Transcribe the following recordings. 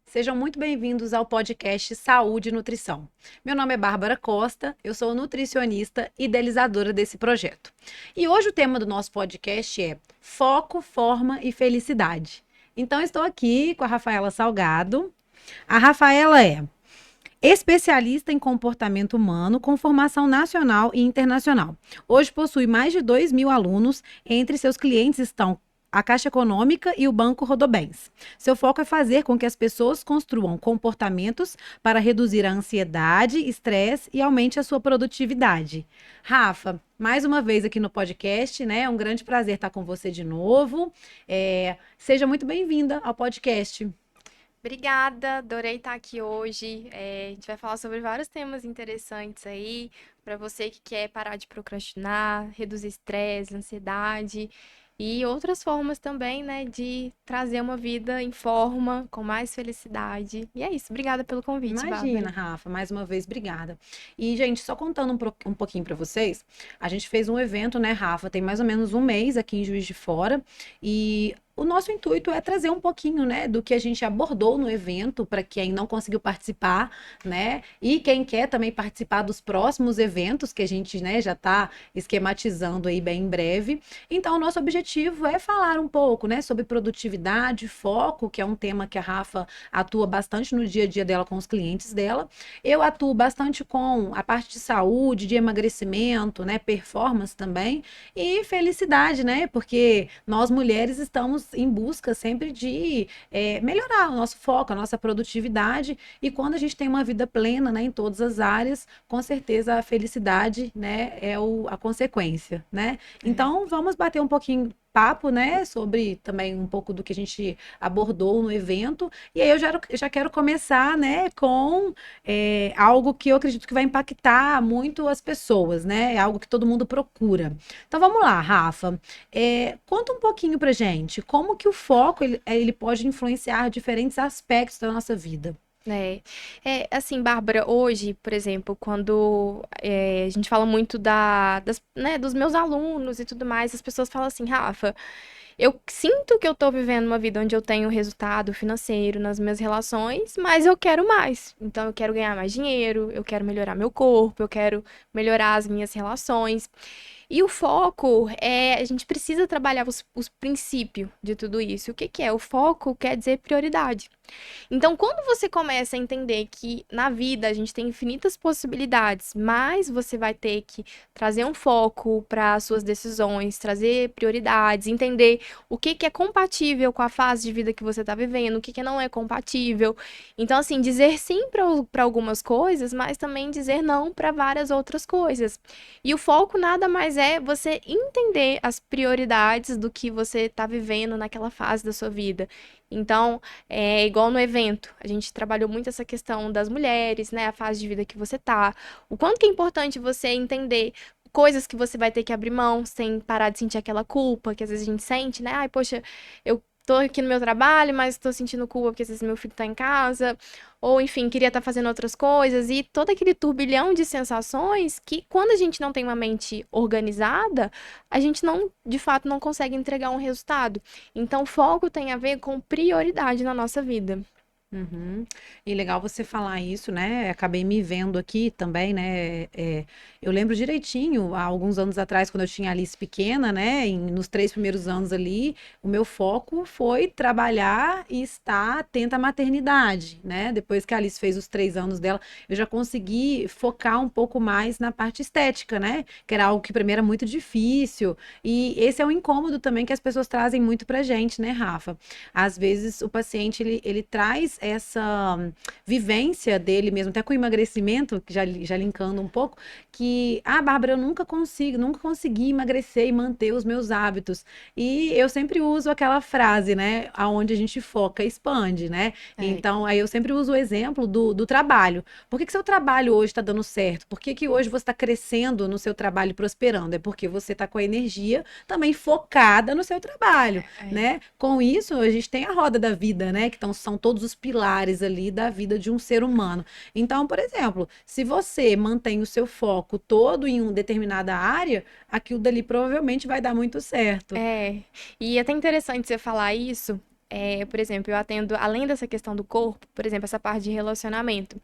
Sejam muito bem-vindos ao podcast Saúde e Nutrição. Meu nome é Bárbara Costa, eu sou nutricionista e idealizadora desse projeto. E hoje o tema do nosso podcast é Foco, Forma e Felicidade. Então, estou aqui com a Rafaela Salgado. A Rafaela é especialista em comportamento humano com formação nacional e internacional. Hoje possui mais de 2.000 alunos. Entre seus clientes estão a Caixa Econômica e o Banco Rodobens. Seu foco é fazer com que as pessoas construam comportamentos para reduzir a ansiedade, estresse e aumente a sua produtividade. Rafa, mais uma vez aqui no podcast, né? É um grande prazer estar com você de novo. Seja muito bem-vinda ao podcast. Obrigada, adorei estar aqui hoje. A gente vai falar sobre vários temas interessantes aí, para você que quer parar de procrastinar, reduzir estresse, ansiedade e outras formas também, né, de trazer uma vida em forma, com mais felicidade. E é isso, obrigada pelo convite, Imagina, Bárbara. Rafa, mais uma vez, obrigada. E, gente, só contando um pouquinho para vocês, a gente fez um evento, né, Rafa, tem mais ou menos um mês aqui em Juiz de Fora, e o nosso intuito é trazer um pouquinho, né, do que a gente abordou no evento para quem não conseguiu participar, né, e quem quer também participar dos próximos eventos que a gente, né, já está esquematizando aí bem em breve. Então, o nosso objetivo é falar um pouco, né, sobre produtividade, foco, que é um tema que a Rafa atua bastante no dia a dia dela com os clientes dela. Eu atuo bastante com a parte de saúde, de emagrecimento, né, performance também e felicidade, né, porque nós mulheres estamos em busca sempre de melhorar o nosso foco, a nossa produtividade e quando a gente tem uma vida plena, né, em todas as áreas, com certeza a felicidade, né, é a consequência, né? É. Então vamos bater um pouquinho papo, né, sobre também um pouco do que a gente abordou no evento e aí eu já quero começar, né, com algo que eu acredito que vai impactar muito as pessoas, né? É algo que todo mundo procura. Então vamos lá, Rafa. Conta um pouquinho pra gente como que o foco ele pode influenciar diferentes aspectos da nossa vida. Assim, Bárbara, hoje, por exemplo, quando a gente fala muito né, dos meus alunos e tudo mais, as pessoas falam assim, Rafa, eu sinto que eu tô vivendo uma vida onde eu tenho resultado financeiro nas minhas relações, mas eu quero mais. Então, eu quero ganhar mais dinheiro, eu quero melhorar meu corpo, eu quero melhorar as minhas relações. E o foco a gente precisa trabalhar os princípios de tudo isso. O que que é? O foco quer dizer prioridade. Então, quando você começa a entender que na vida a gente tem infinitas possibilidades, mas você vai ter que trazer um foco para as suas decisões, trazer prioridades, entender o que que é compatível com a fase de vida que você está vivendo, o que que não é compatível. Então, assim, dizer sim para algumas coisas, mas também dizer não para várias outras coisas. E o foco nada mais é você entender as prioridades do que você está vivendo naquela fase da sua vida. Então, é igual no evento, a gente trabalhou muito essa questão das mulheres, né, a fase de vida que você tá, o quanto que é importante você entender coisas que você vai ter que abrir mão sem parar de sentir aquela culpa que às vezes a gente sente, né? Ai, poxa, eu tô aqui no meu trabalho, mas tô sentindo culpa porque às vezes meu filho tá em casa, ou enfim, queria estar fazendo outras coisas e todo aquele turbilhão de sensações que quando a gente não tem uma mente organizada, a gente não, de fato, não consegue entregar um resultado. Então, foco tem a ver com prioridade na nossa vida. Uhum. E legal você falar isso, né? Acabei me vendo aqui também, né? Eu lembro direitinho, há alguns anos atrás, quando eu tinha a Alice pequena, né? Nos 3 primeiros anos ali, o meu foco foi trabalhar e estar atenta à maternidade, né? Depois que a Alice fez os 3 anos dela, eu já consegui focar um pouco mais na parte estética, né? Que era algo que para mim era muito difícil. E esse é um incômodo também que as pessoas trazem muito pra gente, né, Rafa? Às vezes o paciente ele traz essa vivência dele mesmo, até com o emagrecimento, que já linkando um pouco, que, Bárbara, eu nunca consegui emagrecer e manter os meus hábitos. E eu sempre uso aquela frase, né? Aonde a gente foca, expande, né? É, Então, aí eu sempre uso o exemplo do trabalho. Por que que seu trabalho hoje está dando certo? Por que que hoje você está crescendo no seu trabalho e prosperando? É porque você está com a energia também focada no seu trabalho, é. né? Com isso, a gente tem a roda da vida, né? Que são todos os pilares ali da vida de um ser humano. Então, por exemplo, se você mantém o seu foco todo em uma determinada área, aquilo dali provavelmente vai dar muito certo. É, e é até interessante você falar isso, Por exemplo, eu atendo, além dessa questão do corpo, por exemplo, essa parte de relacionamento.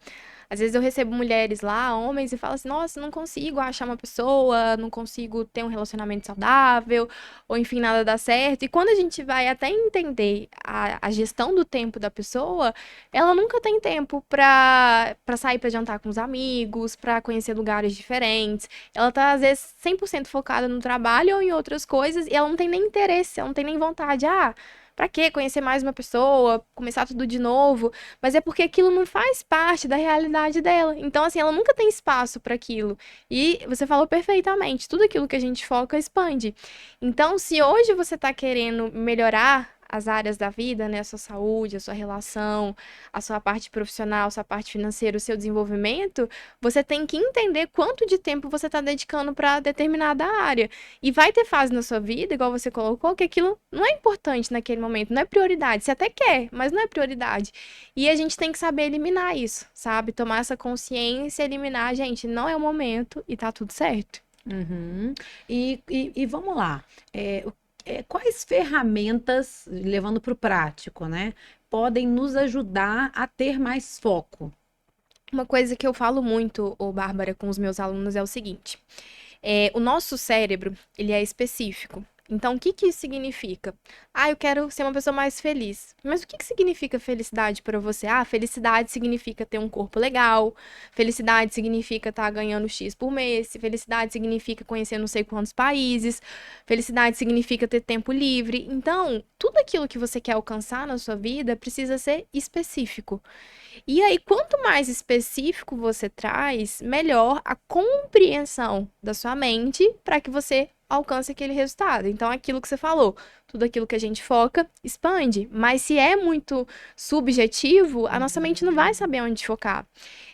Às vezes eu recebo mulheres lá, homens, e falam assim: nossa, não consigo achar uma pessoa, não consigo ter um relacionamento saudável, ou enfim, nada dá certo. E quando a gente vai até entender a gestão do tempo da pessoa, ela nunca tem tempo pra sair pra jantar com os amigos, pra conhecer lugares diferentes. Ela tá, às vezes, 100% focada no trabalho ou em outras coisas, e ela não tem nem interesse, ela não tem nem vontade. Ah, pra quê? Conhecer mais uma pessoa, começar tudo de novo. Mas é porque aquilo não faz parte da realidade dela. Então, assim, ela nunca tem espaço para aquilo. E você falou perfeitamente, tudo aquilo que a gente foca expande. Então, se hoje você está querendo melhorar as áreas da vida, né, a sua saúde, a sua relação, a sua parte profissional, a sua parte financeira, o seu desenvolvimento, você tem que entender quanto de tempo você está dedicando para determinada área. E vai ter fase na sua vida, igual você colocou, que aquilo não é importante naquele momento, não é prioridade. Você até quer, mas não é prioridade. E a gente tem que saber eliminar isso, sabe? Tomar essa consciência, eliminar, gente, não é o momento e tá tudo certo. Uhum. E vamos lá. Quais ferramentas, levando para o prático, né, podem nos ajudar a ter mais foco? Uma coisa que eu falo muito, ô Bárbara, com os meus alunos é o seguinte: o nosso cérebro, ele é específico. Então, o que que isso significa? Ah, eu quero ser uma pessoa mais feliz. Mas o que que significa felicidade para você? Ah, felicidade significa ter um corpo legal. Felicidade significa estar ganhando X por mês. Felicidade significa conhecer não sei quantos países. Felicidade significa ter tempo livre. Então, tudo aquilo que você quer alcançar na sua vida precisa ser específico. E aí, quanto mais específico você traz, melhor a compreensão da sua mente para que você alcance aquele resultado. Então, aquilo que você falou, tudo aquilo que a gente foca, expande. Mas se é muito subjetivo, a nossa mente não vai saber onde focar.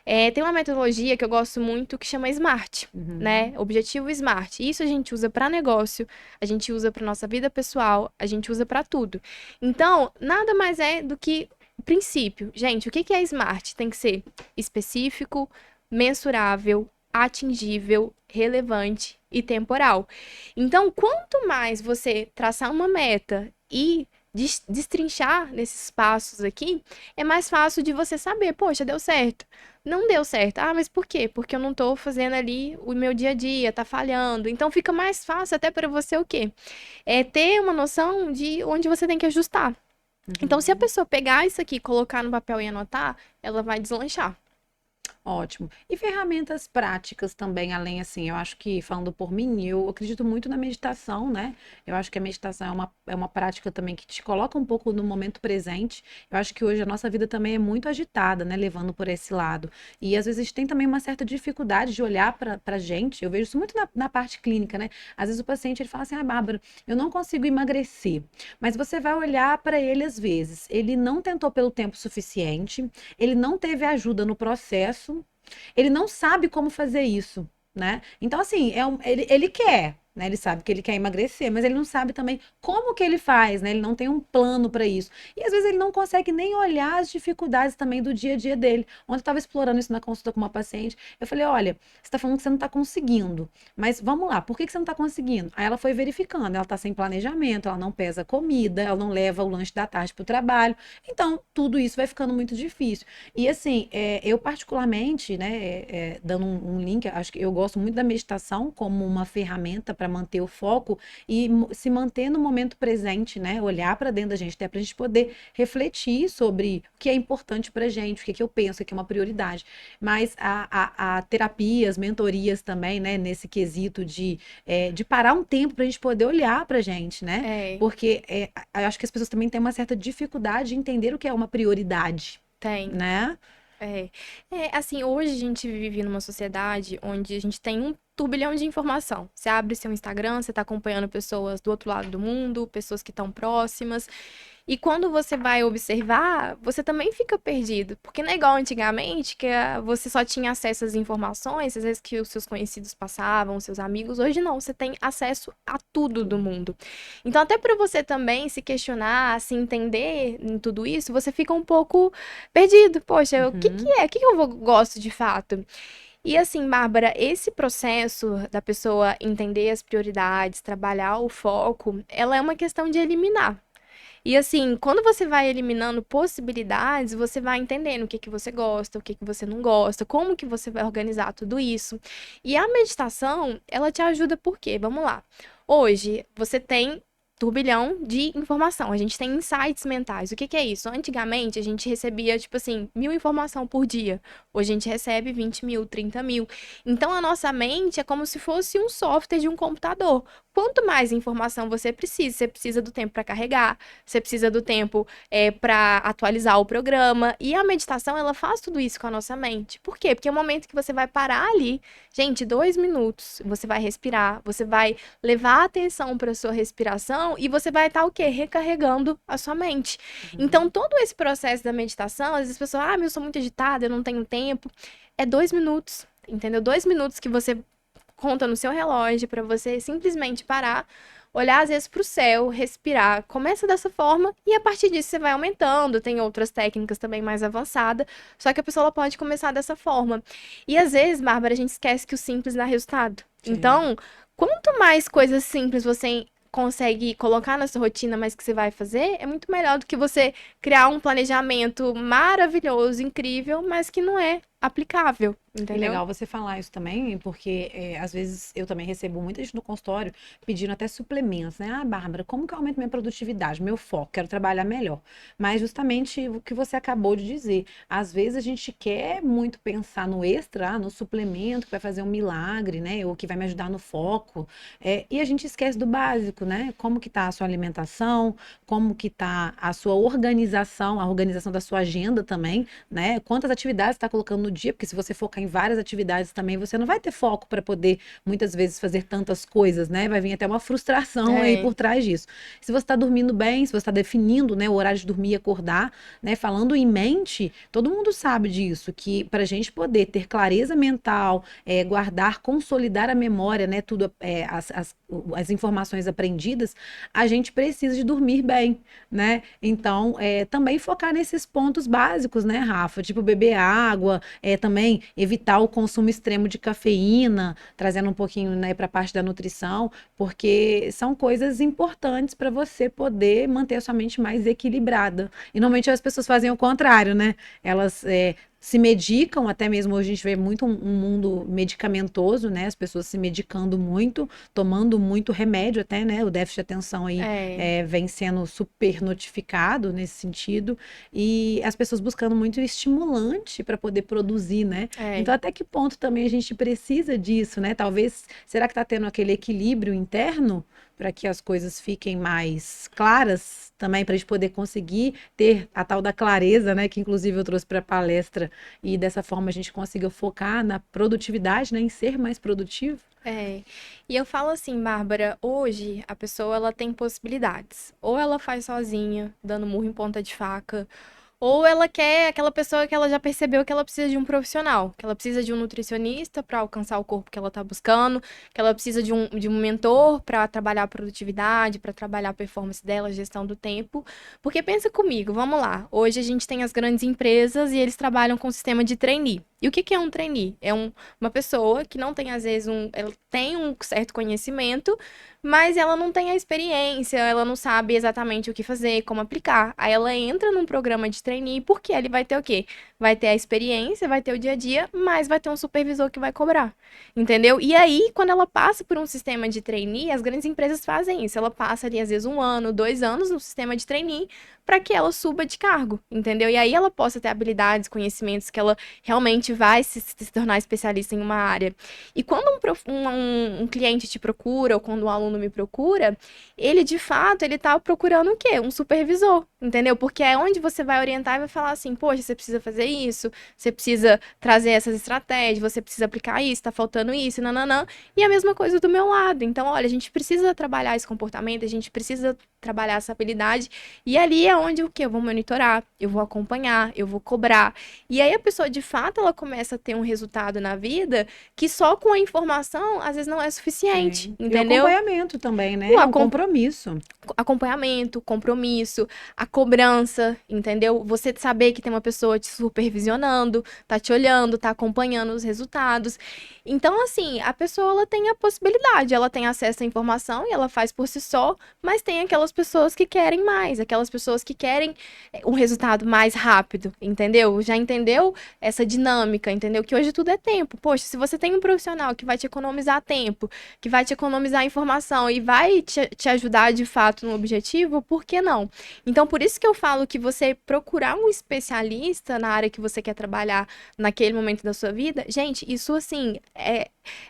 Tem uma metodologia que eu gosto muito que chama SMART, né? Objetivo SMART. Isso a gente usa para negócio, a gente usa para nossa vida pessoal, a gente usa para tudo. Então, nada mais é do que princípio. Gente, o que que é SMART? Tem que ser específico, mensurável, atingível, relevante e temporal. Então, quanto mais você traçar uma meta e destrinchar nesses passos aqui, é mais fácil de você saber, poxa, deu certo. Não deu certo. Ah, mas por quê? Porque eu não tô fazendo ali o meu dia a dia, tá falhando. Então fica mais fácil até para você o quê? É ter uma noção de onde você tem que ajustar. Então, se a pessoa pegar isso aqui, colocar no papel e anotar, ela vai deslanchar. Ótimo. E ferramentas práticas também, além assim, eu acho que, falando por mim, eu acredito muito na meditação, né? Eu acho que a meditação é uma prática também que te coloca um pouco no momento presente. Eu acho que hoje a nossa vida também é muito agitada, né? Levando por esse lado. E às vezes a gente tem também uma certa dificuldade de olhar para gente. Eu vejo isso muito na parte clínica, né? Às vezes o paciente ele fala assim: ah, Bárbara, eu não consigo emagrecer. Mas você vai olhar para ele às vezes. Ele não tentou pelo tempo suficiente, ele não teve ajuda no processo. Ele não sabe como fazer isso, né? Então, assim, ele quer, né? Ele sabe que ele quer emagrecer, mas ele não sabe também como que ele faz, né? Ele não tem um plano para isso. E às vezes ele não consegue nem olhar as dificuldades também do dia a dia dele. Ontem eu estava explorando isso na consulta com uma paciente. Eu falei: olha, você está falando que você não está conseguindo, mas vamos lá, por que que você não está conseguindo? Aí ela foi verificando, ela está sem planejamento, ela não pesa comida, ela não leva o lanche da tarde para o trabalho. Então, tudo isso vai ficando muito difícil. E assim, eu particularmente, né, dando um link, acho que eu gosto muito da meditação como uma ferramenta para manter o foco e se manter no momento presente, né, olhar para dentro da gente, até para a gente poder refletir sobre o que é importante para gente, o que é que eu penso, o que é uma prioridade. Mas a terapia, as mentorias também, né, nesse quesito de parar um tempo para a gente poder olhar para gente, né? É, Porque eu acho que as pessoas também têm uma certa dificuldade de entender o que é uma prioridade, tem. né? É. Assim, hoje a gente vive numa sociedade onde a gente tem um turbilhão de informação. Você abre seu Instagram, você tá acompanhando pessoas do outro lado do mundo, pessoas que estão próximas. E quando você vai observar, você também fica perdido. Porque não é igual antigamente, que você só tinha acesso às informações, às vezes que os seus conhecidos passavam, os seus amigos. Hoje não, você tem acesso a tudo do mundo. Então, até para você também se questionar, se entender em tudo isso, você fica um pouco perdido. Poxa, o que que Uhum. é? O que que gosto de fato? E assim, Bárbara, esse processo da pessoa entender as prioridades, trabalhar o foco, ela é uma questão de eliminar. E assim, quando você vai eliminando possibilidades, você vai entendendo o que que você gosta, o que que você não gosta, como que você vai organizar tudo isso. E a meditação, ela te ajuda por quê? Vamos lá. Hoje, você tem turbilhão de informação. A gente tem insights mentais. O que que é isso? Antigamente, a gente recebia, tipo assim, 1.000 informação por dia. Hoje a gente recebe 20.000, 30.000. Então, a nossa mente é como se fosse um software de um computador. Quanto mais informação você precisa do tempo para carregar, você precisa do tempo para atualizar o programa. E a meditação, ela faz tudo isso com a nossa mente. Por quê? Porque é o momento que você vai parar ali, gente, 2 minutos, você vai respirar, você vai levar a atenção para sua respiração e você vai estar o quê? Recarregando a sua mente. Então, Uhum. todo esse processo da meditação, às vezes as pessoas, mas eu sou muito agitada, eu não tenho tempo. É 2 minutos, entendeu? 2 minutos que você conta no seu relógio para você simplesmente parar, olhar às vezes para o céu, respirar. Começa dessa forma e a partir disso você vai aumentando. Tem outras técnicas também mais avançadas, só que a pessoa ela pode começar dessa forma. E às vezes, Bárbara, a gente esquece que o simples dá resultado. Sim. Então, quanto mais coisas simples você consegue colocar na sua rotina, mas que você vai fazer, é muito melhor do que você criar um planejamento maravilhoso, incrível, mas que não é aplicável, E entendeu? legal você falar isso também, porque às vezes eu também recebo muita gente no consultório pedindo até suplementos, né? Ah, Bárbara, como que eu aumento minha produtividade, meu foco, quero trabalhar melhor. Mas justamente o que você acabou de dizer, às vezes a gente quer muito pensar no extra, no suplemento que vai fazer um milagre, né? Ou que vai me ajudar no foco, e a gente esquece do básico, né? Como que tá a sua alimentação, como que tá a sua organização, a organização da sua agenda também, né? Quantas atividades está colocando no dia, porque se você focar em várias atividades também, você não vai ter foco para poder muitas vezes fazer tantas coisas, né? Vai vir até uma frustração aí É. por trás disso. Se você está dormindo bem, se você está definindo, né, o horário de dormir e acordar, né? Falando em mente, todo mundo sabe disso, que para a gente poder ter clareza mental, guardar, consolidar a memória, né? Tudo, as informações aprendidas, a gente precisa de dormir bem, né? Então, também focar nesses pontos básicos, né, Rafa? Tipo, beber água, também evitar o consumo extremo de cafeína, trazendo um pouquinho, né, para a parte da nutrição, porque são coisas importantes para você poder manter a sua mente mais equilibrada. E normalmente as pessoas fazem o contrário, né? Elas se medicam, até mesmo hoje a gente vê muito um mundo medicamentoso, né? As pessoas se medicando muito, tomando muito remédio até, né? O déficit de atenção aí É, vem sendo super notificado nesse sentido, e as pessoas buscando muito estimulante para poder produzir, né? é. Então, até que ponto também a gente precisa disso, né? Talvez, será que está tendo aquele equilíbrio interno para que as coisas fiquem mais claras também, para a gente poder conseguir ter a tal da clareza, né? Que inclusive eu trouxe para a palestra, e dessa forma a gente consiga focar na produtividade, né? Em ser mais produtivo. É. E eu falo assim, Bárbara, hoje a pessoa ela tem possibilidades. Ou ela faz sozinha, dando murro em ponta de faca, ou ela quer aquela pessoa que ela já percebeu que ela precisa de um profissional, que ela precisa de um nutricionista para alcançar o corpo que ela está buscando, que ela precisa de um mentor para trabalhar a produtividade, para trabalhar a performance dela, a gestão do tempo. Porque pensa comigo, vamos lá. Hoje a gente tem as grandes empresas e eles trabalham com o sistema de trainee. E o que que é um trainee? É uma pessoa que não tem, às vezes, ela tem um certo conhecimento, mas ela não tem a experiência, ela não sabe exatamente o que fazer, como aplicar. Aí ela entra num programa de trainee, porque ele vai ter o quê? Vai ter a experiência, vai ter o dia a dia, mas vai ter um supervisor que vai cobrar. Entendeu? E aí, quando ela passa por um sistema de trainee, as grandes empresas fazem isso. Ela passa ali, às vezes, 1 ano, 2 anos no sistema de trainee para que ela suba de cargo, entendeu? E aí ela possa ter habilidades, conhecimentos que ela realmente vai se tornar especialista em uma área. E quando um cliente te procura, ou quando um aluno me procura, ele de fato, ele tá procurando o quê? Um supervisor, entendeu? Porque é onde você vai orientar e vai falar assim, poxa, você precisa fazer isso, você precisa trazer essas estratégias, você precisa aplicar isso, tá faltando isso, nananã. E a mesma coisa do meu lado. Então, olha, a gente precisa trabalhar esse comportamento, a gente precisa trabalhar essa habilidade. E ali é onde o quê? Eu vou monitorar, eu vou acompanhar, eu vou cobrar. E aí a pessoa, de fato, ela começa a ter um resultado na vida que só com a informação, às vezes, não é suficiente, E o entendeu? acompanhamento também, né? O É um acom- compromisso. acompanhamento, compromisso, a cobrança, entendeu? Você saber que tem uma pessoa te supervisionando, tá te olhando, tá acompanhando os resultados. Então, assim, a pessoa ela tem a possibilidade, ela tem acesso à informação e ela faz por si só, mas tem aquela aquelas pessoas que querem mais, aquelas pessoas que querem um resultado mais rápido, entendeu? Já entendeu essa dinâmica, entendeu? Que hoje tudo é tempo. Poxa, se você tem um profissional que vai te economizar tempo, que vai te economizar informação e vai te ajudar de fato no objetivo, por que não? Então, por isso que eu falo que você procurar um especialista na área que você quer trabalhar naquele momento da sua vida, gente, isso assim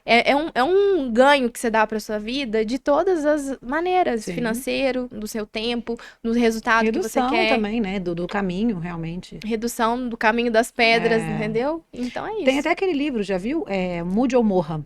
é um ganho que você dá para sua vida de todas as maneiras, Sim. financeiro, do seu tempo, no resultado que você Redução quer, também, né? Do caminho, realmente. redução do caminho das pedras, É, entendeu? Então é tem isso. até aquele livro, já viu? Mude ou Morra.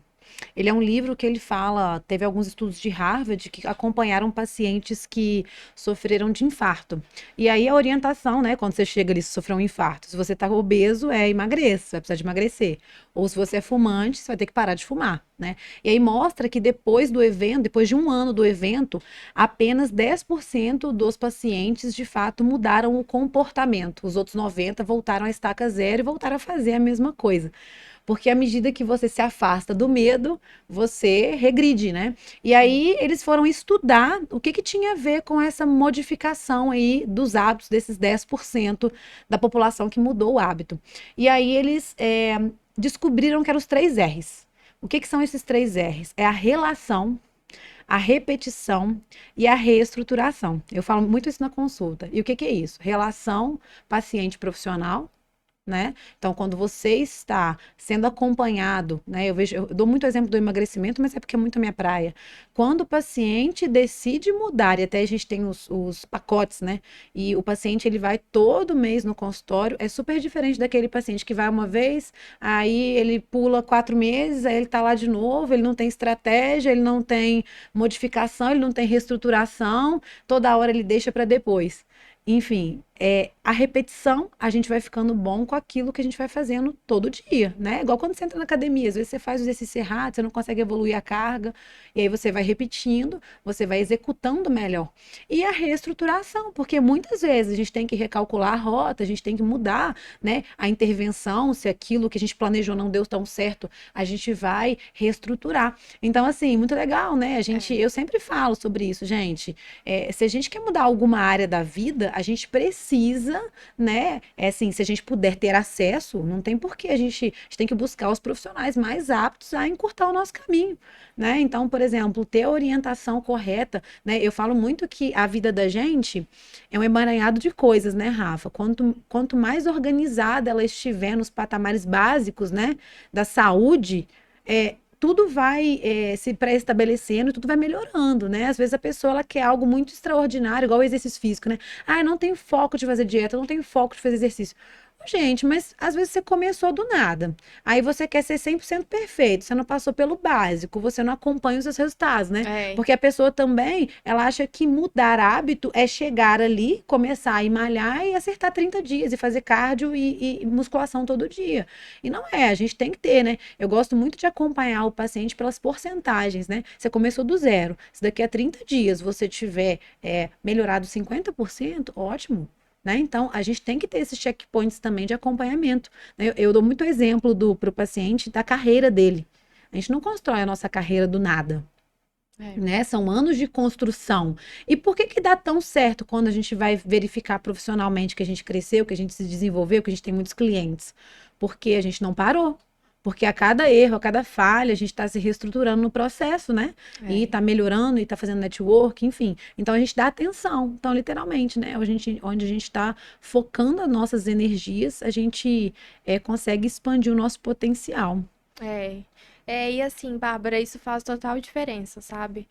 Ele é um livro que ele fala, teve alguns estudos de Harvard que acompanharam pacientes que sofreram de infarto. E aí a orientação, né, quando você chega ali, se sofreu um infarto, se você tá obeso, emagreça, vai precisar de emagrecer. Ou se você é fumante, você vai ter que parar de fumar, né? E aí mostra que depois do evento, depois de um ano do evento, apenas 10% dos pacientes de fato mudaram o comportamento. Os outros 90 voltaram à estaca zero e voltaram a fazer a mesma coisa. Porque à medida que você se afasta do medo, você regride, né? E aí eles foram estudar o que tinha a ver com essa modificação aí dos hábitos desses 10% da população que mudou o hábito. E aí eles descobriram que eram os 3 R's. O que são esses 3 R's? É a relação, a repetição e a reestruturação. Eu falo muito isso na consulta. E o que é isso? Relação paciente-profissional, né? Então, quando você está sendo acompanhado, né? Eu dou muito exemplo do emagrecimento, mas é porque é muito a minha praia. Quando o paciente decide mudar, e até a gente tem os pacotes, né? E o paciente ele vai todo mês no consultório, é super diferente daquele paciente que vai uma vez, aí ele pula 4 meses, aí ele tá lá de novo, ele não tem estratégia, ele não tem modificação, ele não tem reestruturação, toda hora ele deixa para depois. Enfim, a repetição, a gente vai ficando bom com aquilo que a gente vai fazendo todo dia, né? Igual quando você entra na academia, às vezes você faz o exercício errado, você não consegue evoluir a carga, e aí você vai repetindo, você vai executando melhor. E a reestruturação, porque muitas vezes a gente tem que recalcular a rota, a gente tem que mudar, né, a intervenção, se aquilo que a gente planejou não deu tão certo, a gente vai reestruturar. Então, assim, muito legal, né? Eu sempre falo sobre isso, gente. Se a gente quer mudar alguma área da vida, a gente precisa, né? Assim, se a gente puder ter acesso, não tem porquê. A gente tem que buscar os profissionais mais aptos a encurtar o nosso caminho, né? Então, por exemplo, ter a orientação correta, né? Eu falo muito que a vida da gente é um emaranhado de coisas, né, Rafa? Quanto mais organizada ela estiver nos patamares básicos, né, da saúde, tudo vai se pré-estabelecendo, tudo vai melhorando, né? Às vezes a pessoa ela quer algo muito extraordinário, igual o exercício físico, né? Ah, eu não tenho foco de fazer dieta, eu não tenho foco de fazer exercício. Gente, mas às vezes você começou do nada. Aí você quer ser 100% perfeito, você não passou pelo básico, você não acompanha os seus resultados, né? É, Porque a pessoa também, ela acha que mudar hábito é chegar ali, começar a ir malhar e acertar 30 dias e fazer cardio e musculação todo dia. E não é, a gente tem que ter, né? Eu gosto muito de acompanhar o paciente pelas porcentagens, né? Você começou do zero. Se daqui a 30 dias você tiver melhorado 50%, ótimo. Né? Então, a gente tem que ter esses checkpoints também de acompanhamento, né? Eu dou muito exemplo para o paciente da carreira dele. A gente não constrói a nossa carreira do nada, é. né? São anos de construção. E por que que dá tão certo quando a gente vai verificar profissionalmente que a gente cresceu, que a gente se desenvolveu, que a gente tem muitos clientes? Porque a gente não parou. Porque a cada erro, a cada falha, a gente está se reestruturando no processo, né? E É. está melhorando, e está fazendo network, enfim. Então a gente dá atenção. Então, literalmente, né? Onde a gente está focando as nossas energias, a gente consegue expandir o nosso potencial. É. E assim, Bárbara, isso faz total diferença, sabe?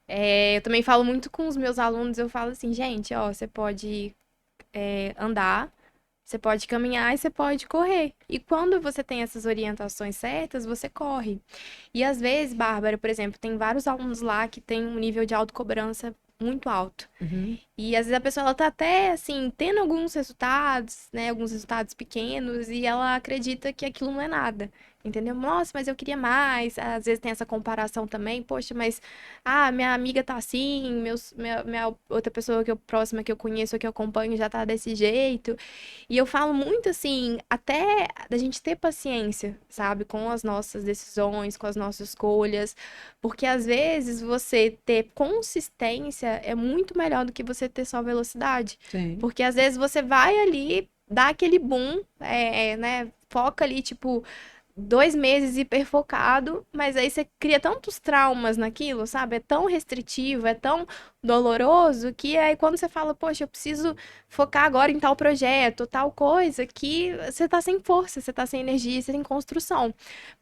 Eu também falo muito com os meus alunos, eu falo assim, gente, ó, você pode andar, você pode caminhar e você pode correr. E quando você tem essas orientações certas, você corre. E às vezes, Bárbara, por exemplo, tem vários alunos lá que têm um nível de autocobrança muito alto. Uhum. E às vezes a pessoa ela tá até assim, tendo alguns resultados, né, alguns resultados pequenos, e ela acredita que aquilo não é nada. entendeu? Nossa, mas eu queria mais. Às vezes tem essa comparação também. Poxa, mas minha amiga tá assim, minha outra pessoa próxima que eu conheço, que eu acompanho, já tá desse jeito. E eu falo muito assim, até da gente ter paciência, sabe, com as nossas decisões, com as nossas escolhas, porque às vezes você ter consistência é muito melhor do que você ter só velocidade. Sim, Porque às vezes você vai ali, dá aquele boom, né? Foca ali, tipo, 2 meses hiperfocado, mas aí você cria tantos traumas naquilo, sabe? É tão restritivo, é tão doloroso, que aí quando você fala, poxa, eu preciso focar agora em tal projeto, tal coisa, que você tá sem força, você tá sem energia, você tem construção.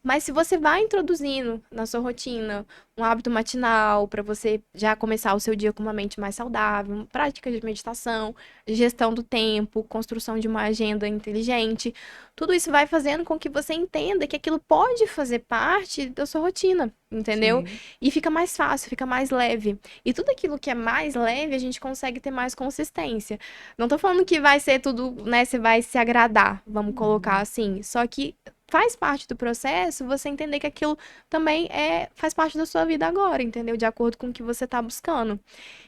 Mas se você vai introduzindo na sua rotina um hábito matinal, para você já começar o seu dia com uma mente mais saudável, prática de meditação, gestão do tempo, construção de uma agenda inteligente, tudo isso vai fazendo com que você entenda que aquilo pode fazer parte da sua rotina, entendeu? sim, E fica mais fácil, fica mais leve. E tudo aquilo que é mais leve, a gente consegue ter mais consistência. Não tô falando que vai ser tudo, né, você vai se agradar, vamos colocar uhum, assim, só que faz parte do processo você entender que aquilo também faz parte da sua vida agora, entendeu? De acordo com o que você tá buscando.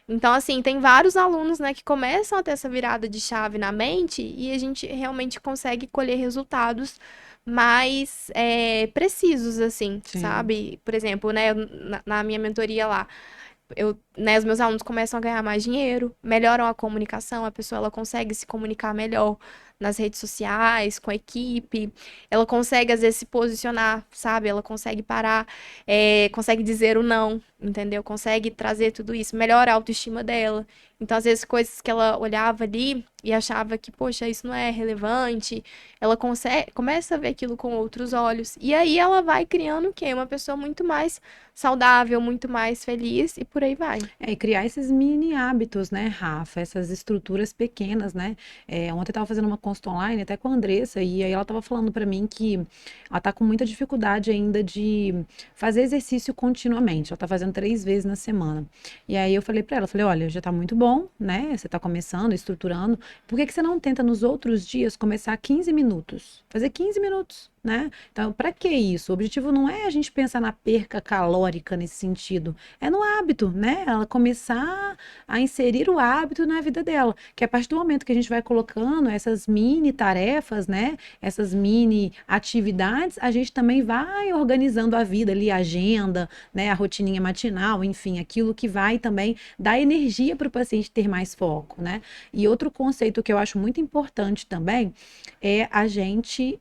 Então, assim, tem vários alunos, né, que começam a ter essa virada de chave na mente e a gente realmente consegue colher resultados mais precisos, assim, sim, sabe? Por exemplo, né, na minha mentoria lá, né, os meus alunos começam a ganhar mais dinheiro, melhoram a comunicação, a pessoa ela consegue se comunicar melhor nas redes sociais, com a equipe, ela consegue às vezes se posicionar, sabe? Ela consegue parar, consegue dizer o não, entendeu? Consegue trazer tudo isso, melhora a autoestima dela. Então, às vezes, coisas que ela olhava ali e achava que, poxa, isso não é relevante, ela começa a ver aquilo com outros olhos. E aí ela vai criando o quê? Uma pessoa muito mais saudável, muito mais feliz e por aí vai. E criar esses mini hábitos, né, Rafa? Essas estruturas pequenas, né? Ontem eu estava fazendo uma consulta online até com a Andressa, e aí ela estava falando para mim que ela está com muita dificuldade ainda de fazer exercício continuamente. Ela está fazendo 3 vezes na semana. E aí eu falei para ela, falei, olha, já está muito bom, né? Você está começando, estruturando. Por que que você não tenta nos outros dias começar 15 minutos? Fazer 15 minutos, né? Então, para que isso? O objetivo não é a gente pensar na perca calórica nesse sentido, é no hábito, né? Ela começar a inserir o hábito na vida dela, que a partir do momento que a gente vai colocando essas mini tarefas, né? Essas mini atividades, a gente também vai organizando a vida ali, a agenda, né? A rotininha matinal, enfim, aquilo que vai também dar energia para o paciente ter mais foco, né? E outro conceito que eu acho muito importante também é a gente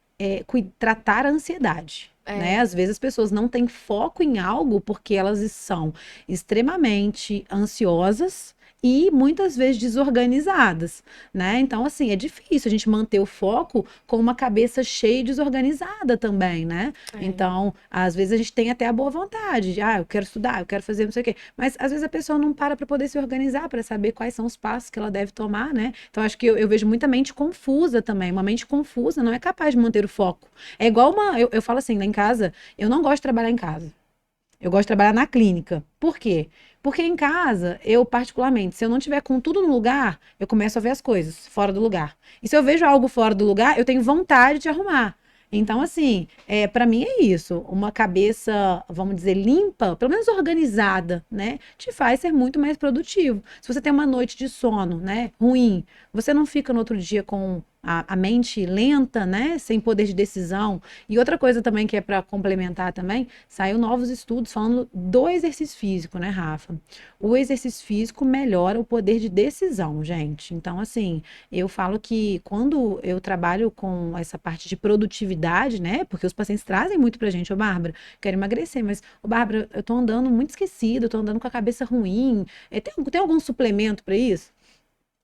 tratar a ansiedade. Né? É, Às vezes as pessoas não têm foco em algo porque elas são extremamente ansiosas e muitas vezes desorganizadas, né? Então, assim, é difícil a gente manter o foco com uma cabeça cheia e desorganizada também, né? é. Então, às vezes a gente tem até a boa vontade de, eu quero estudar, eu quero fazer não sei o quê, mas às vezes a pessoa não para poder se organizar, para saber quais são os passos que ela deve tomar, né? Então, acho que eu vejo muita mente confusa também. Uma mente confusa não é capaz de manter o foco. É igual eu falo assim, lá em casa, eu não gosto de trabalhar em casa. Eu gosto de trabalhar na clínica. Por quê? Porque em casa, eu particularmente, se eu não tiver com tudo no lugar, eu começo a ver as coisas fora do lugar. E se eu vejo algo fora do lugar, eu tenho vontade de arrumar. Então, assim, para mim é isso. Uma cabeça, vamos dizer, limpa, pelo menos organizada, né? Te faz ser muito mais produtivo. Se você tem uma noite de sono, né, ruim, você não fica no outro dia com a mente lenta, né? Sem poder de decisão. E outra coisa também que é para complementar também, saiu novos estudos falando do exercício físico, né, Rafa? O exercício físico melhora o poder de decisão, gente. Então, assim, eu falo que quando eu trabalho com essa parte de produtividade, né? Porque os pacientes trazem muito pra gente, ô Bárbara, quero emagrecer, mas, ô Bárbara, eu tô andando muito esquecida, eu tô andando com a cabeça ruim. Tem algum suplemento para isso?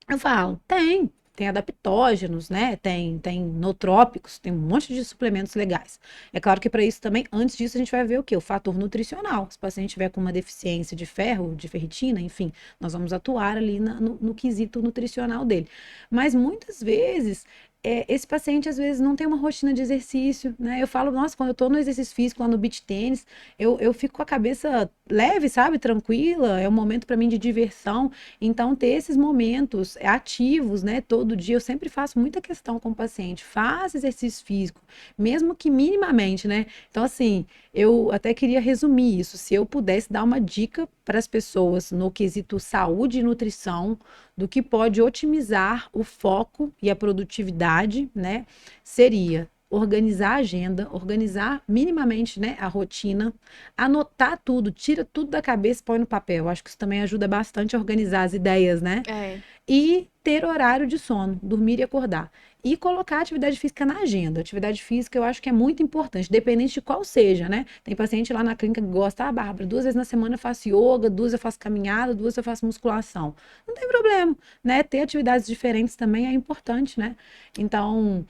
Eu falo, tem. Tem adaptógenos, né? Tem nootrópicos, tem um monte de suplementos legais. É claro que para isso também, antes disso, a gente vai ver o quê? O fator nutricional. Se o paciente tiver com uma deficiência de ferro, de ferritina, enfim, nós vamos atuar ali no quesito nutricional dele. Mas muitas vezes esse paciente às vezes não tem uma rotina de exercício, né? Eu falo, nossa, quando eu tô no exercício físico lá no beach tênis, eu fico com a cabeça leve, sabe? Tranquila, é um momento para mim de diversão. Então, ter esses momentos ativos, né? Todo dia, eu sempre faço muita questão com o paciente, faz exercício físico, mesmo que minimamente, né? Então, assim, eu até queria resumir isso. Se eu pudesse dar uma dica para as pessoas no quesito saúde e nutrição, do que pode otimizar o foco e a produtividade, né? Seria organizar a agenda, organizar minimamente, né, a rotina, anotar tudo, tira tudo da cabeça e põe no papel. Acho que isso também ajuda bastante a organizar as ideias, né? É. E ter horário de sono, dormir e acordar. E colocar a atividade física na agenda. Atividade física eu acho que é muito importante, dependente de qual seja, né? Tem paciente lá na clínica que gosta, ah, Bárbara, 2 vezes na semana eu faço yoga, 2 eu faço caminhada, 2 eu faço musculação. Não tem problema, né? Ter atividades diferentes também é importante, né? Então,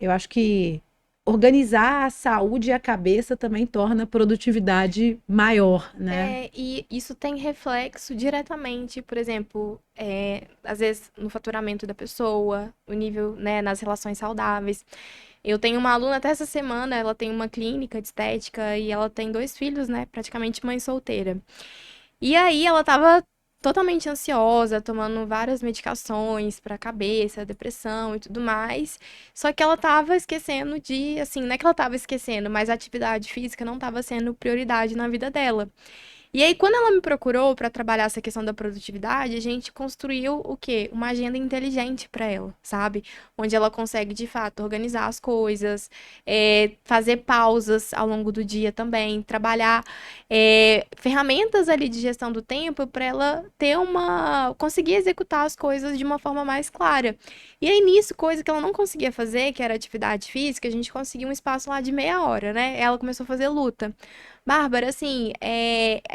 eu acho que organizar a saúde e a cabeça também torna a produtividade maior, né? E isso tem reflexo diretamente, por exemplo, às vezes no faturamento da pessoa, o nível, né, nas relações saudáveis. Eu tenho uma aluna até essa semana, ela tem uma clínica de estética e ela tem 2 filhos, né, praticamente mãe solteira. E aí ela tava totalmente ansiosa, tomando várias medicações pra cabeça, depressão e tudo mais. Só que ela tava esquecendo de, assim, não é que ela tava esquecendo, mas a atividade física não tava sendo prioridade na vida dela. E aí, quando ela me procurou para trabalhar essa questão da produtividade, a gente construiu o quê? Uma agenda inteligente para ela, sabe? Onde ela consegue, de fato, organizar as coisas, fazer pausas ao longo do dia também, trabalhar ferramentas ali de gestão do tempo para ela conseguir executar as coisas de uma forma mais clara. E aí, nisso, coisa que ela não conseguia fazer, que era atividade física, a gente conseguiu um espaço lá de meia hora, né? Ela começou a fazer luta. Bárbara, assim,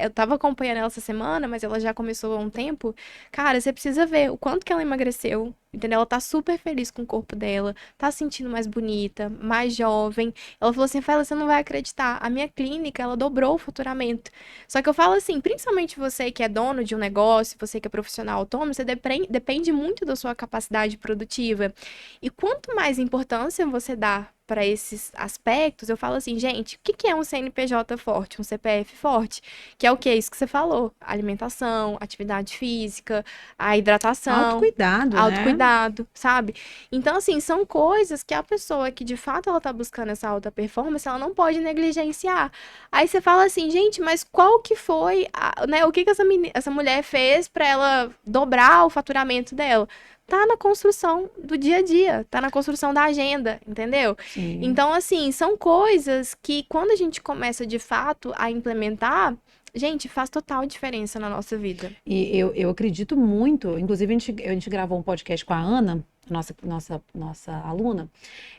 eu tava acompanhando ela essa semana, mas ela já começou há um tempo. Cara, você precisa ver o quanto que ela emagreceu, entendeu? Ela tá super feliz com o corpo dela, tá se sentindo mais bonita, mais jovem. Ela falou assim, Rafaela, você não vai acreditar, a minha clínica, ela dobrou o faturamento. Só que eu falo assim, principalmente você que é dono de um negócio, você que é profissional autônomo, você depende muito da sua capacidade produtiva. E quanto mais importância você dá para esses aspectos, eu falo assim, gente, o que que é um CNPJ forte, um CPF forte? Que é o que? Isso que você falou: alimentação, atividade física, a hidratação, Autocuidado, né? autocuidado, sabe? Então, assim, são coisas que a pessoa que de fato ela tá buscando essa alta performance, ela não pode negligenciar. Aí você fala assim, gente, mas qual que foi, né, o que que essa mulher fez para ela dobrar o faturamento dela? Tá na construção do dia a dia, tá na construção da agenda, entendeu? Sim. Então, assim, são coisas que quando a gente começa de fato a implementar, gente, faz total diferença na nossa vida. E eu acredito muito, inclusive a gente gravou um podcast com a Ana, nossa aluna,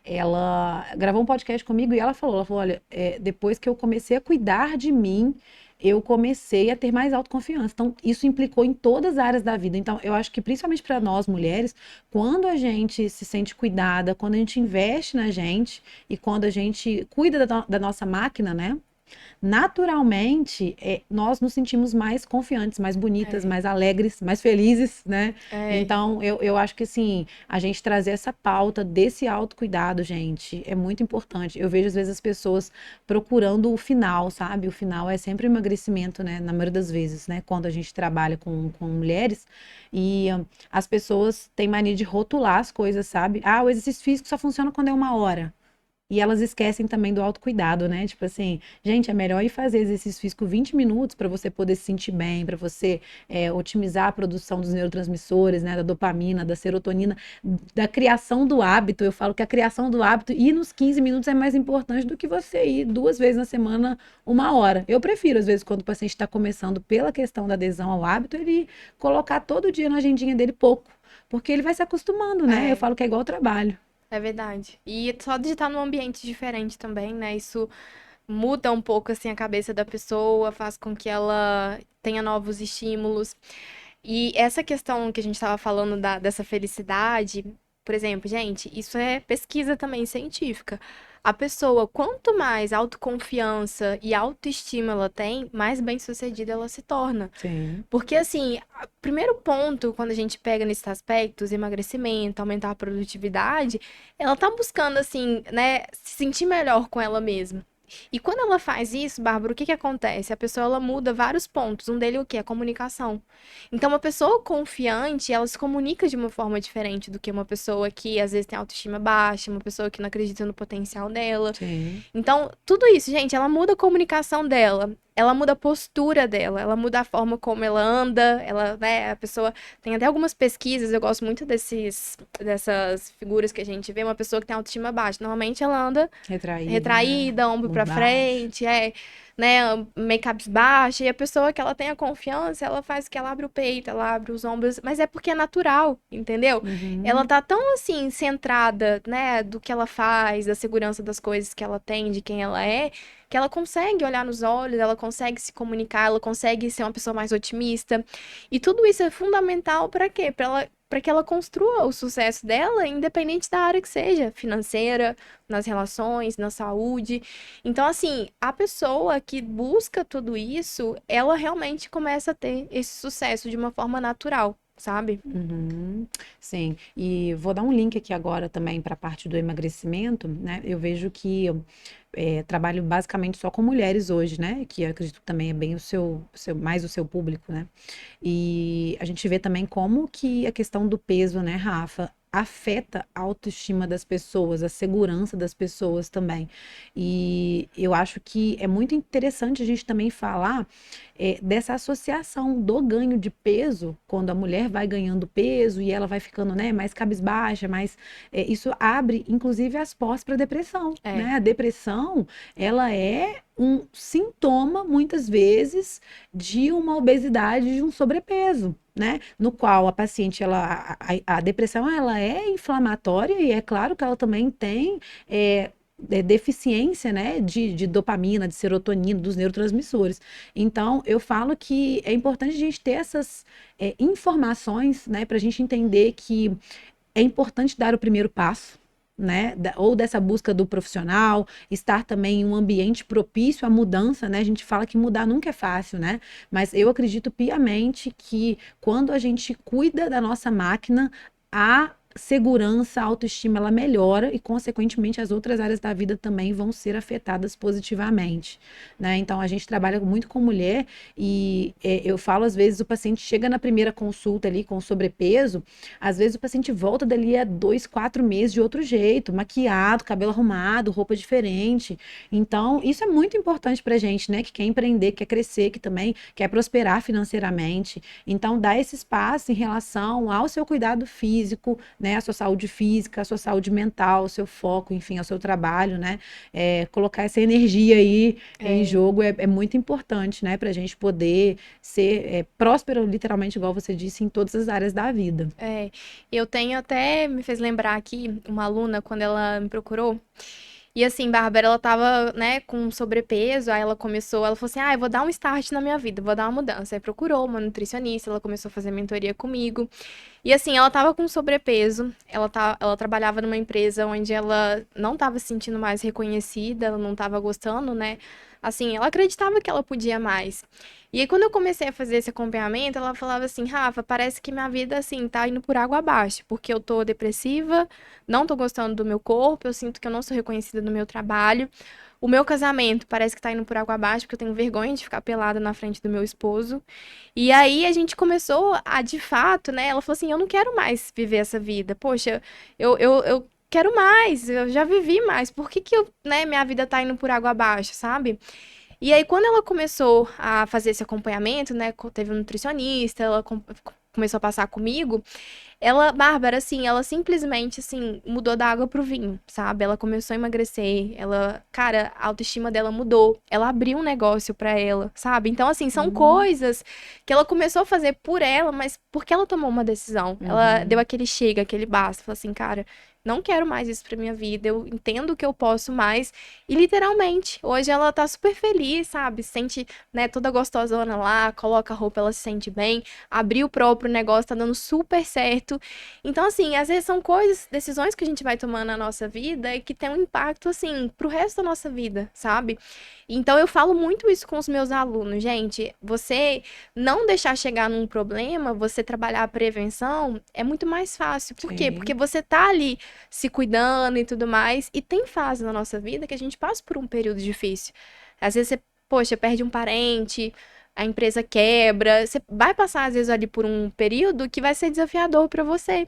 ela gravou um podcast comigo e ela falou, olha, depois que eu comecei a cuidar de mim, eu comecei a ter mais autoconfiança. Então, isso implicou em todas as áreas da vida. Então, eu acho que principalmente para nós mulheres, quando a gente se sente cuidada, quando a gente investe na gente e quando a gente cuida da nossa máquina, né? Naturalmente, nós nos sentimos mais confiantes, mais bonitas, É, mais alegres, mais felizes, né? é, Então, eu acho que, assim, a gente trazer essa pauta desse autocuidado, gente, é muito importante. Eu vejo, às vezes, as pessoas procurando o final, sabe? O final é sempre emagrecimento, né? Na maioria das vezes, né? Quando a gente trabalha com mulheres. E as pessoas têm mania de rotular as coisas, sabe? Ah, o exercício físico só funciona quando é 1 hora. E elas esquecem também do autocuidado, né? Tipo assim, gente, é melhor ir fazer exercício físico 20 minutos para você poder se sentir bem, para você otimizar a produção dos neurotransmissores, né? Da dopamina, da serotonina, da criação do hábito. Eu falo que a criação do hábito, ir nos 15 minutos é mais importante do que você ir 2 vezes na semana, 1 hora. Eu prefiro, às vezes, quando o paciente está começando pela questão da adesão ao hábito, ele colocar todo dia na agendinha dele pouco. Porque ele vai se acostumando, né? Eu é, falo que é igual ao trabalho. é verdade. E só de estar num ambiente diferente também, né? Isso muda um pouco assim a cabeça da pessoa, faz com que ela tenha novos estímulos. E essa questão que a gente estava falando dessa felicidade, Por exemplo, gente, isso é pesquisa também científica. A pessoa, quanto mais autoconfiança e autoestima ela tem, mais bem-sucedida ela se torna. Sim. Porque, assim, o primeiro ponto, quando a gente pega nesses aspectos, emagrecimento, aumentar a produtividade, ela tá buscando, assim, né, se sentir melhor com ela mesma. E quando ela faz isso, Bárbara, o que que acontece? A pessoa, ela muda vários pontos. Um deles, o quê? A comunicação. Então, uma pessoa confiante, ela se comunica de uma forma diferente do que uma pessoa que, às vezes, tem autoestima baixa, uma pessoa que não acredita no potencial dela. Sim. Então, tudo isso, gente, ela muda a comunicação dela, ela muda a postura dela, ela muda a forma como ela anda, ela, né, a pessoa tem até algumas pesquisas, eu gosto muito dessas figuras que a gente vê, uma pessoa que tem autoestima baixa, normalmente ela anda Retraída, né? retraída, ombro Por pra baixo. frente, né, make-ups baixa, e a pessoa que ela tem a confiança, ela faz o que ela abre o peito, ela abre os ombros, mas é porque é natural, entendeu? Ela Uhum. tá tão assim centrada, né, do que ela faz, da segurança das coisas que ela tem, de quem ela é, que ela consegue olhar nos olhos, ela consegue se comunicar, ela consegue ser uma pessoa mais otimista. E tudo isso é fundamental para quê? Para que ela construa o sucesso dela, independente da área que seja, financeira, nas relações, na saúde. Então, assim, a pessoa que busca tudo isso, ela realmente começa a ter esse sucesso de uma forma natural, sabe? Uhum, sim, e vou dar um link aqui agora também para a parte do emagrecimento, né? Eu vejo que eu trabalho basicamente só com mulheres hoje, né? Que eu acredito que também é bem mais o seu público, né? E a gente vê também como que a questão do peso, né, Rafa, afeta a autoestima das pessoas, a segurança das pessoas também. E eu acho que é muito interessante a gente também falar dessa associação do ganho de peso, quando a mulher vai ganhando peso e ela vai ficando, né, mais cabisbaixa, mais, isso abre, inclusive, as portas para depressão, É. né? A depressão, ela é um sintoma, muitas vezes, de uma obesidade, de um sobrepeso, né? No qual a paciente, a depressão, ela é inflamatória e é claro que ela também tem deficiência, né, de dopamina, de serotonina, dos neurotransmissores. Então, eu falo que é importante a gente ter essas informações, né, para a gente entender que é importante dar o primeiro passo, né? Ou dessa busca do profissional, estar também em um ambiente propício à mudança, né? A gente fala que mudar nunca é fácil, né? Mas eu acredito piamente que quando a gente cuida da nossa máquina, a segurança, a autoestima, ela melhora e, consequentemente, as outras áreas da vida também vão ser afetadas positivamente, né? Então, a gente trabalha muito com mulher e eu falo, às vezes, o paciente chega na primeira consulta ali com sobrepeso, às vezes o paciente volta dali a 2, 4 meses de outro jeito, maquiado, cabelo arrumado, roupa diferente. Então, isso é muito importante pra gente, né? Que quer empreender, quer crescer, que também quer prosperar financeiramente. Então, dá esse espaço em relação ao seu cuidado físico, né? A sua saúde física, a sua saúde mental, o seu foco, enfim, ao seu trabalho, né? Colocar essa energia aí em É. jogo é muito importante, né? Pra gente poder ser próspero, literalmente, igual você disse, em todas as áreas da vida. É, eu tenho até, me fez lembrar aqui, uma aluna, quando ela me procurou, e assim, Bárbara, ela tava, né, com sobrepeso, aí ela falou assim, eu vou dar um start na minha vida, vou dar uma mudança. Aí procurou uma nutricionista, ela começou a fazer mentoria comigo, e assim, ela tava com sobrepeso, ela trabalhava numa empresa onde ela não tava se sentindo mais reconhecida, ela não tava gostando, né, assim, ela acreditava que ela podia mais. E aí, quando eu comecei a fazer esse acompanhamento, ela falava assim, Rafa, parece que minha vida, assim, tá indo por água abaixo, porque eu tô depressiva, não tô gostando do meu corpo, eu sinto que eu não sou reconhecida no meu trabalho. O meu casamento parece que tá indo por água abaixo, porque eu tenho vergonha de ficar pelada na frente do meu esposo. E aí a gente começou a, de fato, né? Ela falou assim: eu não quero mais viver essa vida. Poxa, eu quero mais, eu já vivi mais. Por que que né, minha vida tá indo por água abaixo, sabe? E aí, quando ela começou a fazer esse acompanhamento, né? Teve um nutricionista, ela começou a passar comigo. Ela, Bárbara, assim, ela simplesmente, assim, mudou da água pro vinho, sabe? Ela começou a emagrecer, cara, a autoestima dela mudou. Ela abriu um negócio pra ela, sabe? Então, assim, são Hum, coisas que ela começou a fazer por ela, mas porque ela tomou uma decisão. Ela deu uhum. aquele chega, aquele basta, falou assim, cara, não quero mais isso pra minha vida, eu entendo que eu posso mais. E literalmente, hoje ela tá super feliz, sabe? Se sente, né, toda gostosona lá, coloca a roupa, ela se sente bem, abriu o próprio negócio, tá dando super certo. Então, assim, às vezes são coisas, decisões que a gente vai tomando na nossa vida e que tem um impacto, assim, pro resto da nossa vida, sabe? Então, eu falo muito isso com os meus alunos, gente. Você não deixar chegar num problema, você trabalhar a prevenção, é muito mais fácil. Por quê? Porque Sim, você tá ali se cuidando e tudo mais. E tem fase na nossa vida que a gente passa por um período difícil. Às vezes você, poxa, perde um parente, a empresa quebra. Você vai passar, às vezes, ali por um período que vai ser desafiador para você.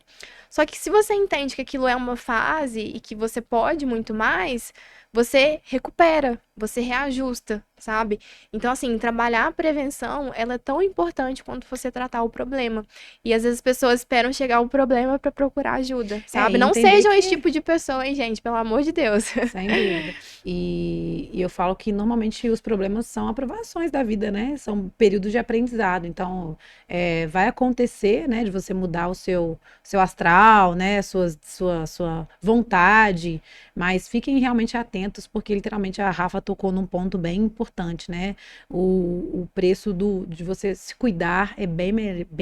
Só que se você entende que aquilo é uma fase e que você pode muito mais, você recupera, você reajusta, sabe? Então, assim, trabalhar a prevenção, ela é tão importante quanto você tratar o problema. E às vezes as pessoas esperam chegar o problema para procurar ajuda, sabe? e Não entender sejam esse que tipo de pessoa, hein, gente? Pelo amor de Deus. sem dúvida. E eu falo que normalmente os problemas são aprovações da vida, né? São períodos de aprendizado. Então, vai acontecer, né, de você mudar o seu astral, né, sua vontade, mas fiquem realmente atentos, porque literalmente a Rafa tocou num ponto bem importante, né? O preço de você se cuidar é bem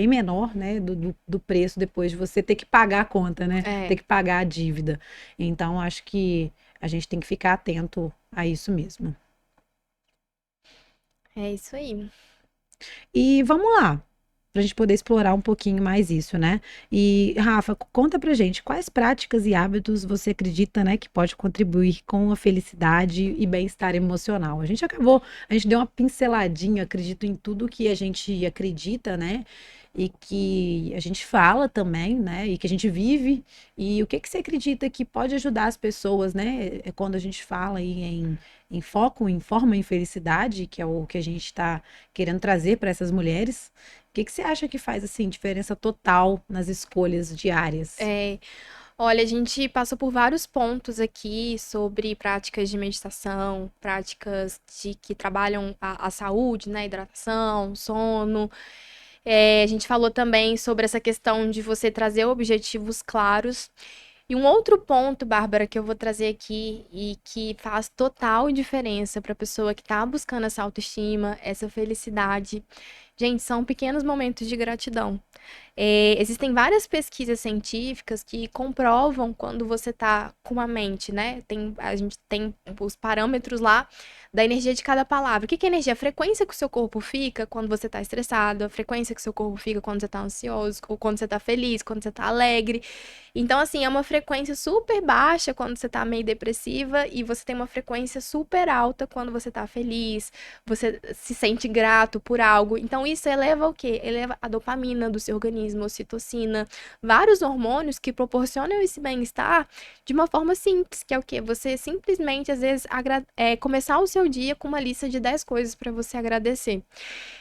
menor, né, do preço depois de você ter que pagar a conta, né? Ter É, que pagar a dívida. Então, acho que a gente tem que ficar atento a isso mesmo. é isso aí. E vamos lá, para a gente poder explorar um pouquinho mais isso, né? E, Rafa, conta pra gente quais práticas e hábitos você acredita, né, que pode contribuir com a felicidade e bem-estar emocional. A gente deu uma pinceladinha, acredito em tudo que a gente acredita, né? E que a gente fala também, né? E que a gente vive. E o que que você acredita que pode ajudar as pessoas, né? É quando a gente fala aí em foco, em forma, em felicidade, que é o que a gente está querendo trazer para essas mulheres. O que que você acha que faz assim diferença total nas escolhas diárias? É, olha, a gente passou por vários pontos aqui sobre práticas de meditação, práticas que trabalham a saúde, né? Hidratação, sono. A gente falou também sobre essa questão de você trazer objetivos claros. E um outro ponto, Bárbara, que eu vou trazer aqui e que faz total diferença para a pessoa que está buscando essa autoestima, essa felicidade. Gente, são pequenos momentos de gratidão. Existem várias pesquisas científicas que comprovam quando você tá com a mente, né? A gente tem os parâmetros lá da energia de cada palavra. O que que é energia? A frequência que o seu corpo fica quando você tá estressado, a frequência que o seu corpo fica quando você tá ansioso, ou quando você tá feliz, quando você tá alegre. Então, assim, é uma frequência super baixa quando você tá meio depressiva e você tem uma frequência super alta quando você tá feliz, você se sente grato por algo. Então, isso eleva o quê? Eleva a dopamina do seu organismo, ocitocina, vários hormônios que proporcionam esse bem-estar de uma forma simples, que é o quê? Você simplesmente, às vezes, começar o seu dia com uma lista de 10 coisas para você agradecer.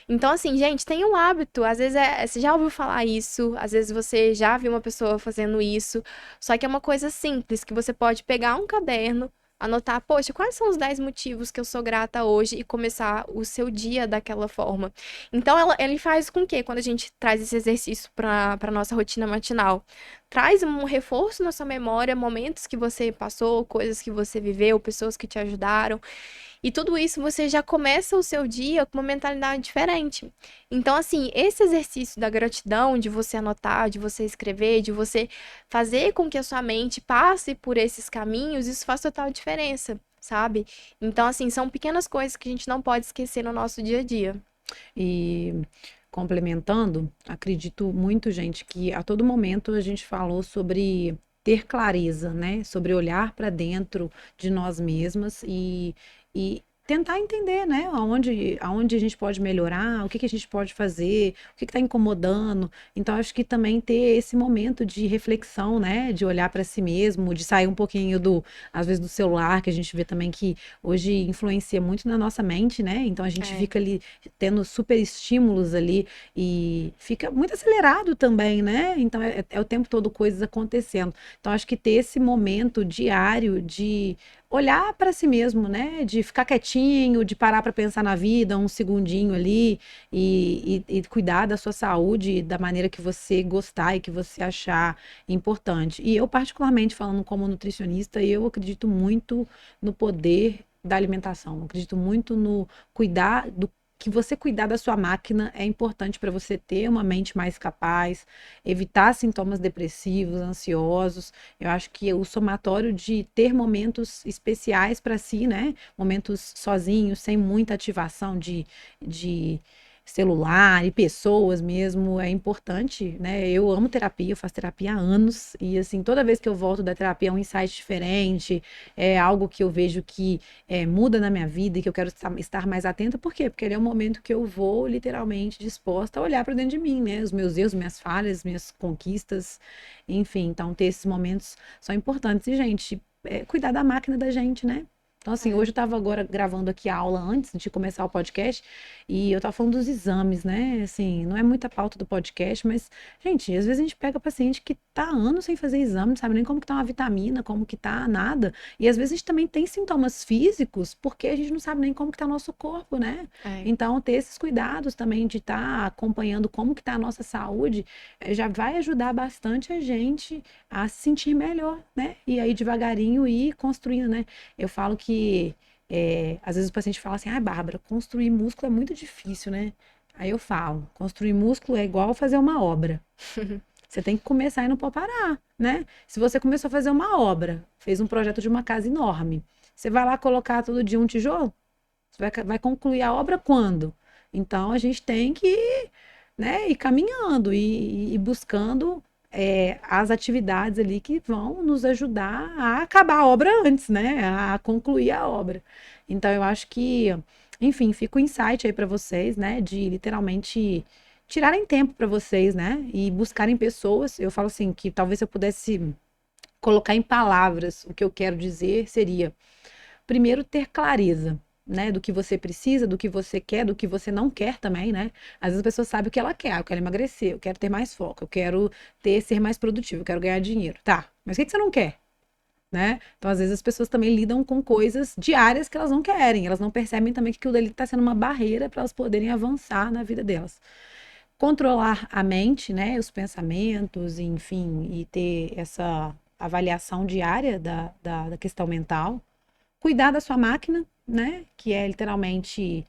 Então, assim, gente, tem um hábito. Às vezes você já ouviu falar isso, às vezes você já viu uma pessoa fazendo isso. Só que é uma coisa simples, que você pode pegar um caderno, anotar, poxa, quais são os 10 motivos que eu sou grata hoje e começar o seu dia daquela forma. Então, ele faz com que, quando a gente traz esse exercício para nossa rotina matinal, traz um reforço na sua memória, momentos que você passou, coisas que você viveu, pessoas que te ajudaram. E tudo isso você já começa o seu dia com uma mentalidade diferente. Então, assim, esse exercício da gratidão, de você anotar, de você escrever, de você fazer com que a sua mente passe por esses caminhos, isso faz total diferença, sabe? Então, assim, são pequenas coisas que a gente não pode esquecer no nosso dia a dia. E complementando, acredito muito, gente, que a todo momento a gente falou sobre ter clareza, né? Sobre olhar para dentro de nós mesmas e tentar entender, né? Aonde a gente pode melhorar, o que que a gente pode fazer, o que está incomodando. Então, acho que também ter esse momento de reflexão, né? De olhar para si mesmo, de sair um pouquinho às vezes, do celular, que a gente vê também que hoje influencia muito na nossa mente, né? Então, a gente É, fica ali tendo super estímulos ali e fica muito acelerado também, né? Então é o tempo todo coisas acontecendo. Então acho que ter esse momento diário de olhar para si mesmo, né? De ficar quietinho minutinho, de parar para pensar na vida, um segundinho ali e cuidar da sua saúde da maneira que você gostar e que você achar importante. E eu, particularmente falando como nutricionista, eu acredito muito no poder da alimentação. Eu acredito muito no cuidar do que você cuidar da sua máquina é importante para você ter uma mente mais capaz, evitar sintomas depressivos, ansiosos. Eu acho que o somatório de ter momentos especiais para si, né? Momentos sozinhos, sem muita ativação de celular e pessoas mesmo, é importante, né? Eu amo terapia, eu faço terapia há anos e assim, toda vez que eu volto da terapia é um insight diferente, é algo que eu vejo que muda na minha vida e que eu quero estar mais atenta. Por quê? Porque ele é um momento que eu vou literalmente disposta a olhar para dentro de mim, né? Os meus erros, minhas falhas, minhas conquistas, enfim. Então, ter esses momentos são importantes. E, gente, cuidar da máquina da gente, né? Então, assim, hoje eu estava agora gravando aqui a aula antes de começar o podcast e eu estava falando dos exames, né? Assim, não é muita pauta do podcast, mas, gente, às vezes a gente pega paciente que tá há anos sem fazer exame, não sabe nem como que tá uma vitamina, como que tá nada. E às vezes a gente também tem sintomas físicos porque a gente não sabe nem como que tá o nosso corpo, né? É. Então, ter esses cuidados também de estar acompanhando como que tá a nossa saúde já vai ajudar bastante a gente a se sentir melhor, né? E aí, devagarinho, ir construindo, né? Eu falo que às vezes o paciente fala assim, Bárbara, construir músculo é muito difícil, né? Aí eu falo, construir músculo é igual fazer uma obra. Você tem que começar e não pode parar, né? Se você começou a fazer uma obra, fez um projeto de uma casa enorme, você vai lá colocar todo dia um tijolo? Você vai concluir a obra quando? Então a gente tem que, né, ir caminhando e buscando as atividades ali que vão nos ajudar a acabar a obra antes, né? A concluir a obra. Então eu acho que, enfim, fica o insight aí para vocês, né? De literalmente tirarem tempo para vocês, né? E buscarem pessoas. Eu falo assim que talvez se eu pudesse colocar em palavras o que eu quero dizer seria primeiro ter clareza, né, do que você precisa, do que você quer, do que você não quer também, né? Às vezes a pessoa sabe o que ela quer, eu quero emagrecer, eu quero ter mais foco, eu quero ser mais produtivo, eu quero ganhar dinheiro. Tá, mas o que você não quer? Né? Então, às vezes, as pessoas também lidam com coisas diárias que elas não querem, elas não percebem também que aquilo dali está sendo uma barreira para elas poderem avançar na vida delas. Controlar a mente, né, os pensamentos, enfim, e ter essa avaliação diária da questão mental, cuidar da sua máquina, né? Que é literalmente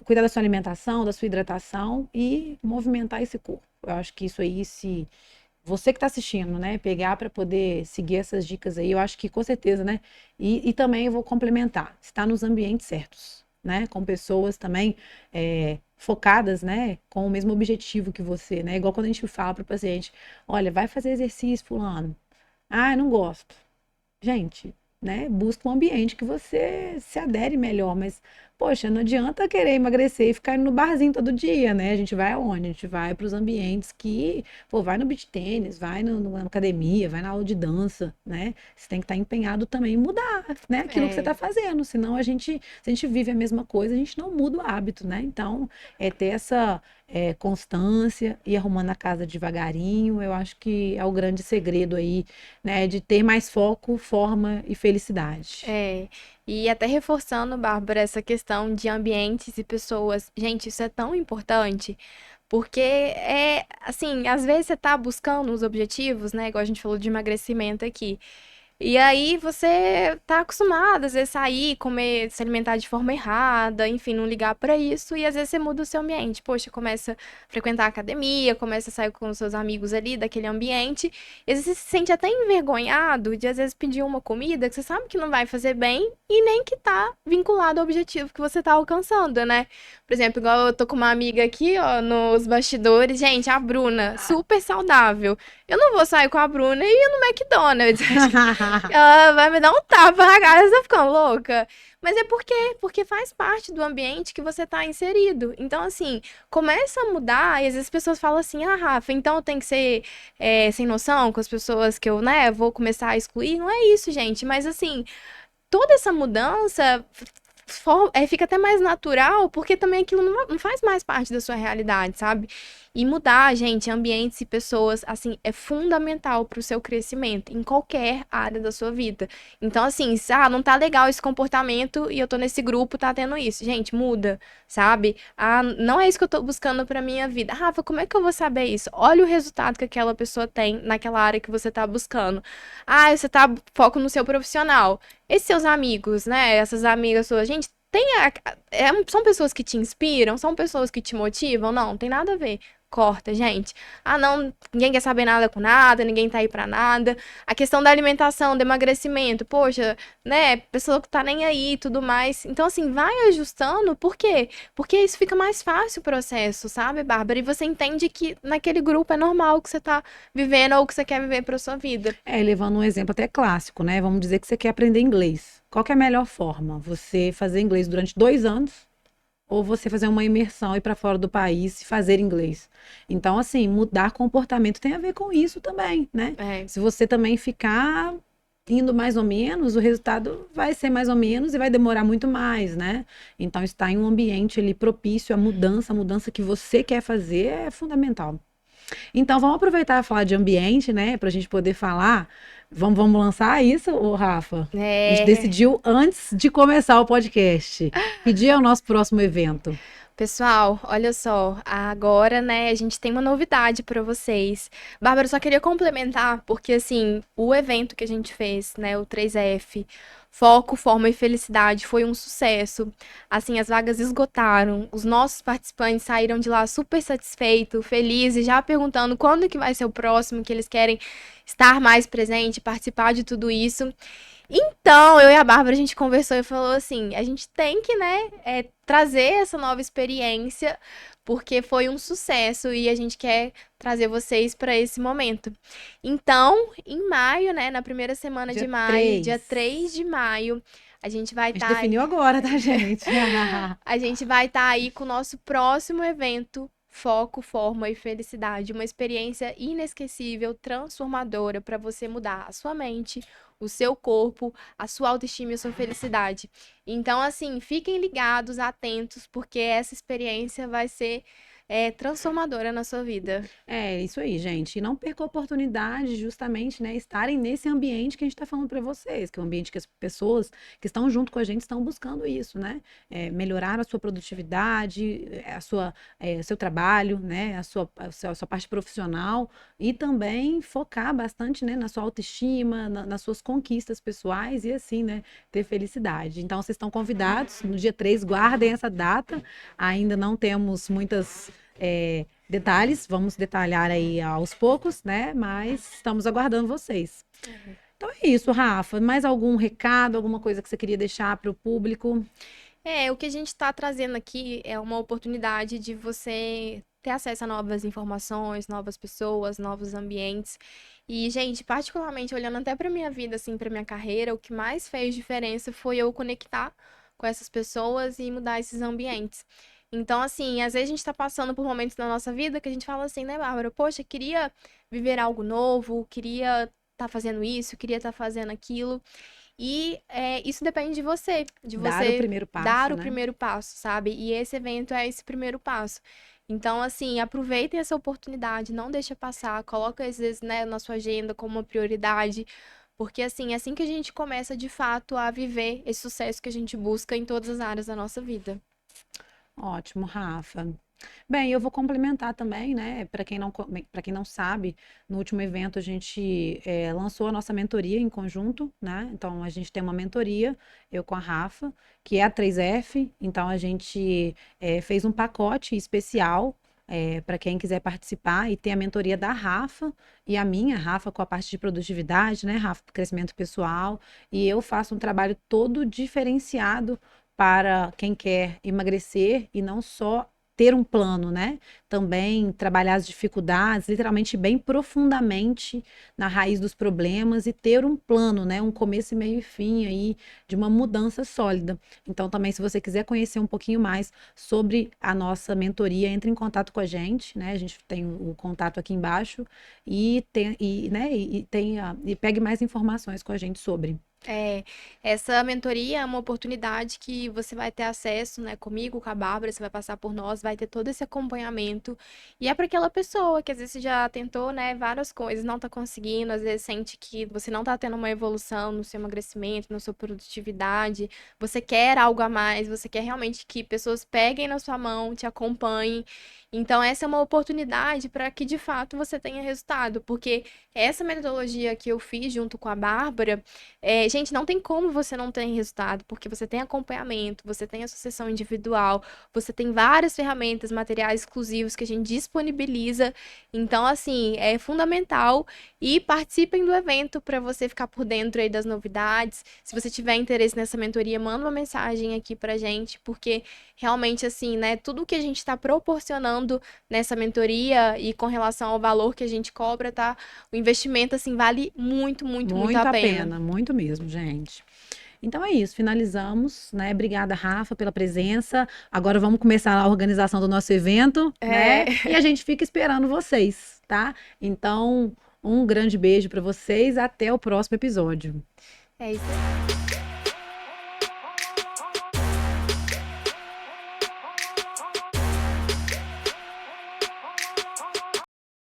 cuidar da sua alimentação, da sua hidratação e movimentar esse corpo. Eu acho que isso aí, se você que está assistindo, né, pegar para poder seguir essas dicas aí, eu acho que com certeza, né? E também eu vou complementar, estar nos ambientes certos, né? Com pessoas também focadas, né? Com o mesmo objetivo que você, né? Igual quando a gente fala para o paciente, olha, vai fazer exercício, fulano. Ah, eu não gosto. Gente, né? Busca um ambiente que você se adere melhor, mas, poxa, não adianta querer emagrecer e ficar indo no barzinho todo dia, né? A gente vai aonde? A gente vai para os ambientes que, pô, vai no beach tênis, vai na academia, vai na aula de dança, né? Você tem que estar empenhado também em mudar, né? Aquilo que você está fazendo, senão se a gente vive a mesma coisa, a gente não muda o hábito, né? Então, ter essa constância e arrumando a casa devagarinho, eu acho que é o grande segredo aí, né, de ter mais foco, forma e felicidade. E até reforçando, Bárbara, essa questão de ambientes e pessoas. Gente, isso é tão importante, porque assim, às vezes você tá buscando os objetivos, né? Igual a gente falou de emagrecimento aqui. E aí você tá acostumado, às vezes, sair, comer, se alimentar de forma errada, enfim, não ligar pra isso, e às vezes você muda o seu ambiente. Poxa, começa a frequentar a academia, começa a sair com os seus amigos ali daquele ambiente, e às vezes você se sente até envergonhado de às vezes pedir uma comida que você sabe que não vai fazer bem e nem que tá vinculado ao objetivo que você tá alcançando, né? Por exemplo, igual eu tô com uma amiga aqui, ó, nos bastidores, gente, a Bruna, super saudável. Eu não vou sair com a Bruna e ir no McDonald's. Ela vai me dar um tapa na cara, você tá ficando louca. Mas é porque faz parte do ambiente que você tá inserido. Então, assim, começa a mudar, e às vezes as pessoas falam assim, Rafa, então eu tenho que ser sem noção com as pessoas que eu, né, vou começar a excluir. Não é isso, gente. Mas, assim, toda essa mudança fica até mais natural, porque também aquilo não faz mais parte da sua realidade, sabe? E mudar, gente, ambientes e pessoas, assim, é fundamental para o seu crescimento em qualquer área da sua vida. Então, assim, não tá legal esse comportamento e eu tô nesse grupo, tá tendo isso. Gente, muda, sabe? Não é isso que eu tô buscando pra minha vida. Rafa, como é que eu vou saber isso? Olha o resultado que aquela pessoa tem naquela área que você tá buscando. Você tá foco no seu profissional. Esses seus amigos, né? Essas amigas suas, gente, são pessoas que te inspiram? São pessoas que te motivam? Não, tem nada a ver. Corta, gente. Não, ninguém quer saber nada com nada, ninguém tá aí pra nada. A questão da alimentação, do emagrecimento, poxa, né? Pessoa que tá nem aí e tudo mais. Então, assim, vai ajustando. Por quê? Porque isso fica mais fácil o processo, sabe, Bárbara? E você entende que naquele grupo é normal o que você tá vivendo ou o que você quer viver pra sua vida. Levando um exemplo até clássico, né? Vamos dizer que você quer aprender inglês. Qual que é a melhor forma? Você fazer inglês durante 2 anos ou você fazer uma imersão, ir para fora do país e fazer inglês. Então, assim, mudar comportamento tem a ver com isso também, né? É. Se você também ficar indo mais ou menos, o resultado vai ser mais ou menos e vai demorar muito mais, né? Então, estar em um ambiente ali propício à mudança, a mudança que você quer fazer é fundamental. Então, vamos aproveitar e falar de ambiente, né? Para a gente poder falar. Vamos lançar isso, ô Rafa? A gente É. decidiu antes de começar o podcast. Que dia é o nosso próximo evento? Pessoal, olha só, agora, né, a gente tem uma novidade para vocês. Bárbara, eu só queria complementar, porque assim, o evento que a gente fez, né, o 3F, Foco, Forma e Felicidade, foi um sucesso. Assim, as vagas esgotaram, os nossos participantes saíram de lá super satisfeitos, felizes, já perguntando quando que vai ser o próximo, que eles querem estar mais presente, participar de tudo isso. Então, eu e a Bárbara, a gente conversou e falou assim, a gente tem que, né, trazer essa nova experiência, porque foi um sucesso e a gente quer trazer vocês para esse momento. Então, em maio, né, na primeira semana de Dia maio, 3. dia 3 de maio, a gente vai A gente estar definiu agora, tá, gente? a gente vai estar aí com o nosso próximo evento, Foco, Forma e Felicidade. Uma experiência inesquecível, transformadora para você mudar a sua mente, o seu corpo, a sua autoestima e a sua felicidade. Então, assim, fiquem ligados, atentos, porque essa experiência vai ser transformadora na sua vida. É isso aí, gente. E não perca a oportunidade de justamente, né, estarem nesse ambiente que a gente está falando para vocês, que é um ambiente que as pessoas que estão junto com a gente estão buscando isso, né? Melhorar a sua produtividade, seu trabalho, né? A sua parte profissional e também focar bastante, né, na sua autoestima, nas suas conquistas pessoais e assim, né, ter felicidade. Então, vocês estão convidados no dia 3, guardem essa data. Ainda não temos muitas detalhes, vamos detalhar aí aos poucos, né? Mas estamos aguardando vocês. Então é isso, Rafa. Mais algum recado, alguma coisa que você queria deixar para o público? O que a gente está trazendo aqui é uma oportunidade de você ter acesso a novas informações, novas pessoas, novos ambientes. E, gente, particularmente olhando até para minha vida, assim, para minha carreira, o que mais fez diferença foi eu conectar com essas pessoas e mudar esses ambientes. Então, assim, às vezes a gente está passando por momentos na nossa vida que a gente fala assim, né, Bárbara? Poxa, queria viver algo novo, queria estar fazendo isso, queria estar fazendo aquilo. E isso depende de Dar o você primeiro dar passo, o né? primeiro passo, sabe? E esse evento é esse primeiro passo. Então, assim, aproveitem essa oportunidade, não deixa passar, coloca às vezes, né, na sua agenda como uma prioridade, porque assim, é assim que a gente começa de fato a viver esse sucesso que a gente busca em todas as áreas da nossa vida. Ótimo, Rafa. Bem, eu vou complementar também, né? Para quem não sabe, no último evento a gente lançou a nossa mentoria em conjunto, né? Então a gente tem uma mentoria, eu com a Rafa, que é a 3F. Então a gente fez um pacote especial para quem quiser participar e tem a mentoria da Rafa e a minha, Rafa, com a parte de produtividade, né, Rafa, crescimento pessoal, e eu faço um trabalho todo diferenciado para quem quer emagrecer e não só ter um plano, né? Também trabalhar as dificuldades, literalmente bem profundamente na raiz dos problemas e ter um plano, né? Um começo, meio e fim aí de uma mudança sólida. Então, também, se você quiser conhecer um pouquinho mais sobre a nossa mentoria, entre em contato com a gente, né? A gente tem o contato aqui embaixo e pegue mais informações com a gente sobre. É, essa mentoria é uma oportunidade que você vai ter acesso, né, comigo, com a Bárbara, você vai passar por nós, vai ter todo esse acompanhamento. E é para aquela pessoa que às vezes já tentou, né, várias coisas, não tá conseguindo, às vezes sente que você não tá tendo uma evolução no seu emagrecimento, na sua produtividade, você quer algo a mais, você quer realmente que pessoas peguem na sua mão, te acompanhem. Então, essa é uma oportunidade para que de fato você tenha resultado, porque essa metodologia que eu fiz junto com a Bárbara. Gente, não tem como você não ter resultado, porque você tem acompanhamento, você tem associação individual, você tem várias ferramentas, materiais exclusivos que a gente disponibiliza. Então, assim, é fundamental e participem do evento para você ficar por dentro aí das novidades. Se você tiver interesse nessa mentoria, manda uma mensagem aqui pra gente, porque realmente, assim, né, tudo que a gente está proporcionando nessa mentoria e com relação ao valor que a gente cobra, tá? O investimento, assim, vale muito, muito, muito a Muito a pena. pena, muito mesmo, gente. Então é isso, finalizamos, né? Obrigada, Rafa, pela presença. Agora vamos começar a organização do nosso evento, É, né? E a gente fica esperando vocês, tá? Então, um grande beijo para vocês, até o próximo episódio. é isso aí.